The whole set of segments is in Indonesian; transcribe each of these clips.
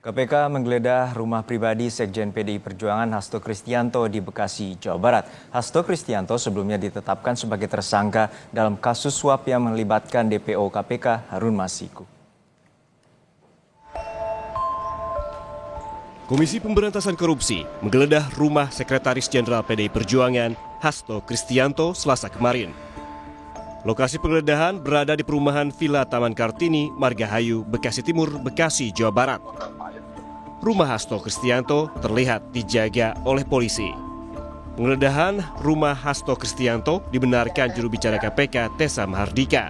KPK menggeledah rumah pribadi Sekjen PDI Perjuangan Hasto Kristianto di Bekasi, Jawa Barat. Hasto Kristianto sebelumnya ditetapkan sebagai tersangka dalam kasus suap yang melibatkan DPO KPK Harun Masiku. Komisi Pemberantasan Korupsi menggeledah rumah Sekretaris Jenderal PDI Perjuangan Hasto Kristianto Selasa kemarin. Lokasi penggeledahan berada di perumahan Villa Taman Kartini, Margahayu, Bekasi Timur, Bekasi, Jawa Barat. Rumah Hasto Kristianto terlihat dijaga oleh polisi. Penggeledahan rumah Hasto Kristianto dibenarkan juru bicara KPK Tessa Mahardika.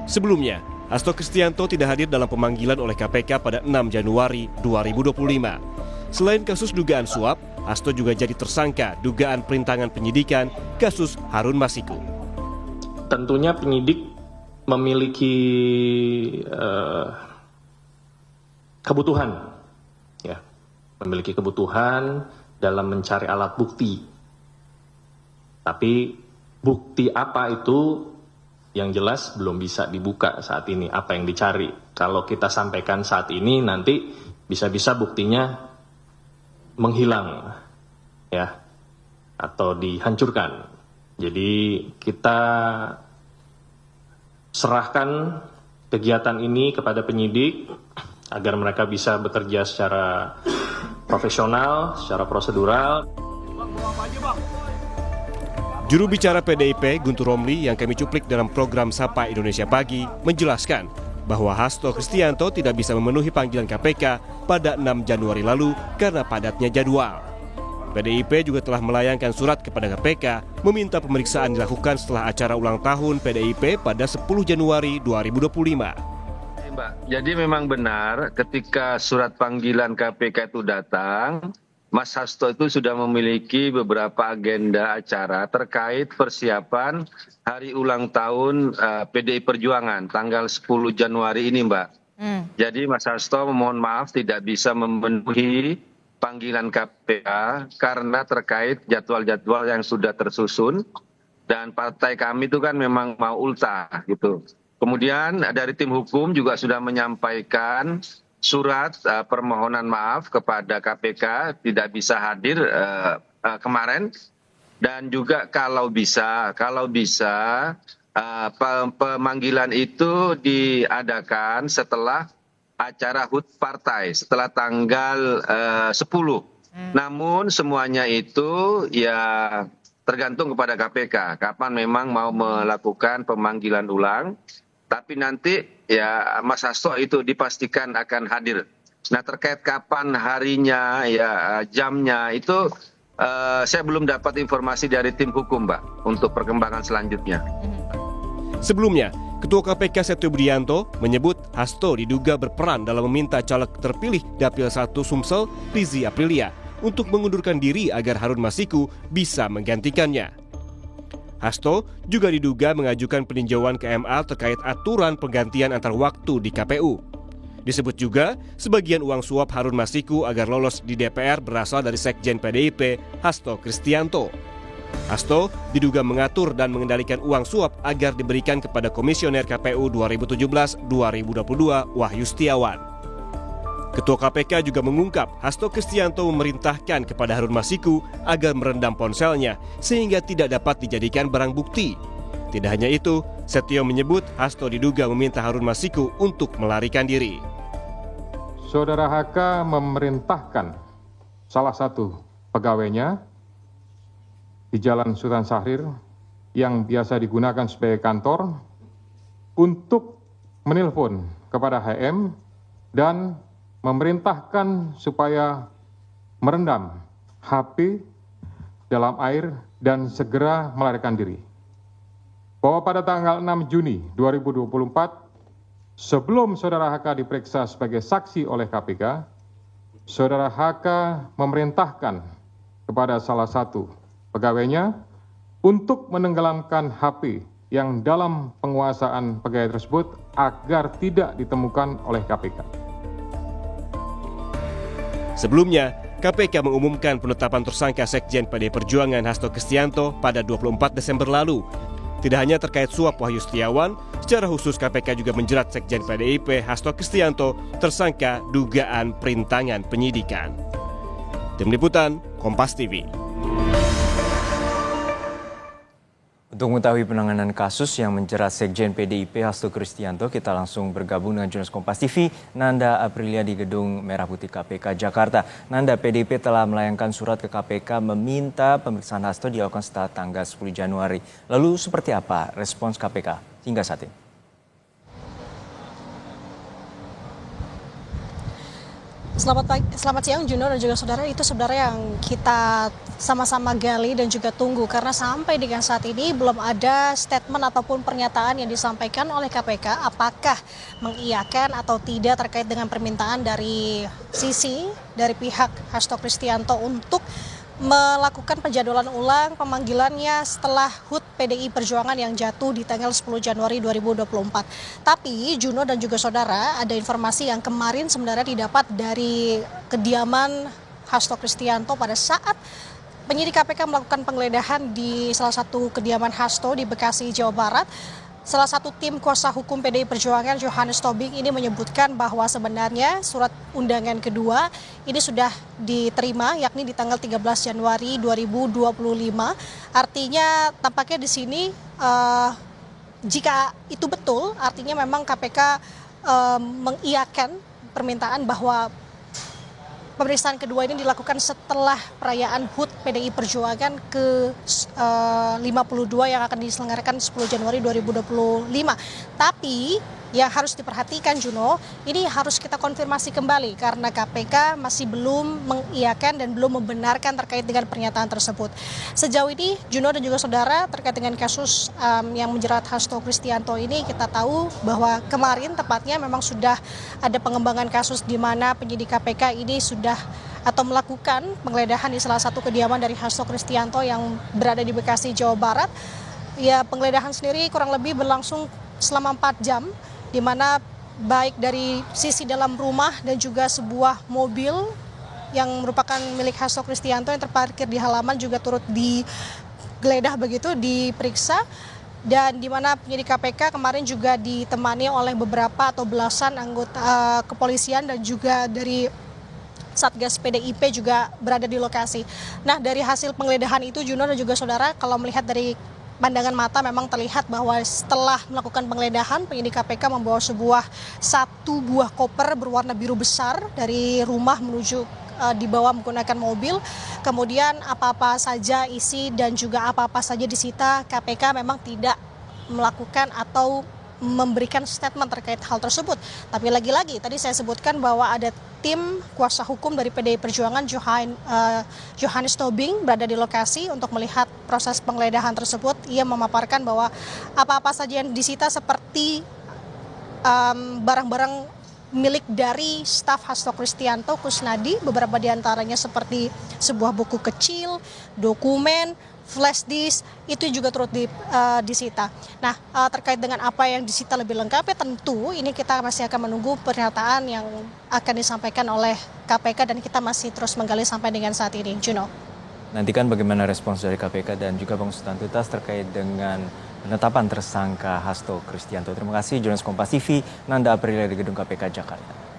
Sebelumnya, Hasto Kristianto tidak hadir dalam pemanggilan oleh KPK pada 6 Januari 2025. Selain kasus dugaan suap, Hasto juga jadi tersangka dugaan perintangan penyidikan kasus Harun Masiku. Tentunya penyidik memiliki kebutuhan, memiliki kebutuhan dalam mencari alat bukti. Tapi bukti apa itu yang jelas belum bisa dibuka saat ini, apa yang dicari. Kalau kita sampaikan saat ini nanti bisa-bisa buktinya menghilang atau dihancurkan. Jadi kita serahkan kegiatan ini kepada penyidik agar mereka bisa bekerja secara profesional, secara prosedural. Juru bicara PDIP Guntur Romli yang kami cuplik dalam program Sapa Indonesia Pagi menjelaskan bahwa Hasto Kristianto tidak bisa memenuhi panggilan KPK pada 6 Januari lalu karena padatnya jadwal. PDIP juga telah melayangkan surat kepada KPK meminta pemeriksaan dilakukan setelah acara ulang tahun PDIP pada 10 Januari 2025. Mbak, jadi memang benar ketika surat panggilan KPK itu datang, Mas Hasto itu sudah memiliki beberapa agenda acara terkait persiapan hari ulang tahun PDI Perjuangan tanggal 10 Januari ini, Mbak. Jadi Mas Hasto memohon maaf tidak bisa memenuhi panggilan KPK karena terkait jadwal-jadwal yang sudah tersusun dan partai kami itu kan memang mau ultah gitu. Kemudian dari tim hukum juga sudah menyampaikan surat permohonan maaf kepada KPK tidak bisa hadir kemarin dan juga kalau bisa pemanggilan itu diadakan setelah acara HUT partai setelah tanggal 10. Namun semuanya itu ya tergantung kepada KPK kapan memang mau melakukan pemanggilan ulang. Tapi nanti ya Mas Hasto itu dipastikan akan hadir. Nah terkait kapan harinya ya jamnya itu saya belum dapat informasi dari tim hukum, Mbak, untuk perkembangan selanjutnya. Sebelumnya, Ketua KPK Setio Budianto menyebut Hasto diduga berperan dalam meminta caleg terpilih Dapil 1 Sumsel, Rizie Aprilia, untuk mengundurkan diri agar Harun Masiku bisa menggantikannya. Hasto juga diduga mengajukan peninjauan ke MA terkait aturan penggantian antar waktu di KPU. Disebut juga sebagian uang suap Harun Masiku agar lolos di DPR berasal dari Sekjen PDIP Hasto Kristianto. Hasto diduga mengatur dan mengendalikan uang suap agar diberikan kepada Komisioner KPU 2017-2022 Wahyu Setiawan. Ketua KPK juga mengungkap Hasto Kristianto memerintahkan kepada Harun Masiku agar merendam ponselnya sehingga tidak dapat dijadikan barang bukti. Tidak hanya itu, Setio menyebut Hasto diduga meminta Harun Masiku untuk melarikan diri. Saudara HK memerintahkan salah satu pegawainya di Jalan Sultan Syahrir yang biasa digunakan sebagai kantor untuk menelpon kepada HM dan memerintahkan supaya merendam HP dalam air dan segera melarikan diri. Bahwa pada tanggal 6 Juni 2024, sebelum Saudara HK diperiksa sebagai saksi oleh KPK, Saudara HK memerintahkan kepada salah satu pegawainya untuk menenggelamkan HP yang dalam penguasaan pegawai tersebut agar tidak ditemukan oleh KPK. Sebelumnya, KPK mengumumkan penetapan tersangka Sekjen PDI Perjuangan Hasto Kristianto pada 24 Desember lalu. Tidak hanya terkait suap Wahyu Setiawan, secara khusus KPK juga menjerat Sekjen PDIP Hasto Kristianto tersangka dugaan perintangan penyidikan. Tim Liputan, Kompas TV. Untuk mengetahui penanganan kasus yang menjerat Sekjen PDIP Hasto Kristianto, kita langsung bergabung dengan jurnalis Kompas TV, Nanda Aprilia di Gedung Merah Putih KPK Jakarta. Nanda, PDIP telah melayangkan surat ke KPK meminta pemeriksaan Hasto dilakukan setelah tanggal 10 Januari. Lalu seperti apa respons KPK hingga saat ini? Selamat siang Juno dan juga saudara. Itu sebenarnya yang kita sama-sama gali dan juga tunggu, karena sampai dengan saat ini belum ada statement ataupun pernyataan yang disampaikan oleh KPK apakah mengiyakan atau tidak terkait dengan permintaan dari pihak Hasto Kristianto untuk melakukan penjadwalan ulang pemanggilannya setelah HUT PDI Perjuangan yang jatuh di tanggal 10 Januari 2024. Tapi Juno dan juga saudara, ada informasi yang kemarin sebenarnya didapat dari kediaman Hasto Kristianto pada saat penyidik KPK melakukan penggeledahan di salah satu kediaman Hasto di Bekasi, Jawa Barat. Salah satu tim kuasa hukum PDI Perjuangan, Johannes Tobing, ini menyebutkan bahwa sebenarnya surat undangan kedua ini sudah diterima, yakni di tanggal 13 Januari 2025. Artinya tampaknya di sini jika itu betul, artinya memang KPK mengiyakan permintaan bahwa pemeriksaan kedua ini dilakukan setelah perayaan HUT PDI Perjuangan ke-52 yang akan diselenggarakan 10 Januari 2025. Tapi yang harus diperhatikan Juno, ini harus kita konfirmasi kembali karena KPK masih belum mengiyakan dan belum membenarkan terkait dengan pernyataan tersebut. Sejauh ini Juno dan juga saudara, terkait dengan kasus yang menjerat Hasto Kristianto ini, kita tahu bahwa kemarin tepatnya memang sudah ada pengembangan kasus di mana penyidik KPK ini sudah atau melakukan penggeledahan di salah satu kediaman dari Hasto Kristianto yang berada di Bekasi, Jawa Barat. Ya, penggeledahan sendiri kurang lebih berlangsung selama 4 jam, di mana baik dari sisi dalam rumah dan juga sebuah mobil yang merupakan milik Hasto Kristianto yang terparkir di halaman juga turut digeledah begitu, diperiksa. Dan di mana penyidik KPK kemarin juga ditemani oleh beberapa atau belasan anggota kepolisian dan juga dari Satgas PDIP juga berada di lokasi. Nah, dari hasil penggeledahan itu Juno dan juga saudara, kalau melihat dari pandangan mata memang terlihat bahwa setelah melakukan penggeledahan, penyidik KPK membawa satu buah koper berwarna biru besar dari rumah menuju dibawa menggunakan mobil. Kemudian apa-apa saja isi dan juga apa-apa saja disita, KPK memang tidak melakukan atau memberikan statement terkait hal tersebut. Tapi lagi-lagi tadi saya sebutkan bahwa ada tim kuasa hukum dari PDI Perjuangan, Johannes Tobing, berada di lokasi untuk melihat proses penggeledahan tersebut. Ia memaparkan bahwa apa-apa saja yang disita seperti barang-barang milik dari staf Hasto Kristianto, Kusnadi, beberapa diantaranya seperti sebuah buku kecil, dokumen, flash disk, itu juga turut disita. Nah, terkait dengan apa yang disita lebih lengkap, ya tentu ini kita masih akan menunggu pernyataan yang akan disampaikan oleh KPK dan kita masih terus menggali sampai dengan saat ini. Juno. Nantikan bagaimana respons dari KPK dan juga pengusutan tuntas terkait dengan penetapan tersangka Hasto Kristianto. Terima kasih jurnalis Kompas TV, Nanda Aprilia di Gedung KPK Jakarta.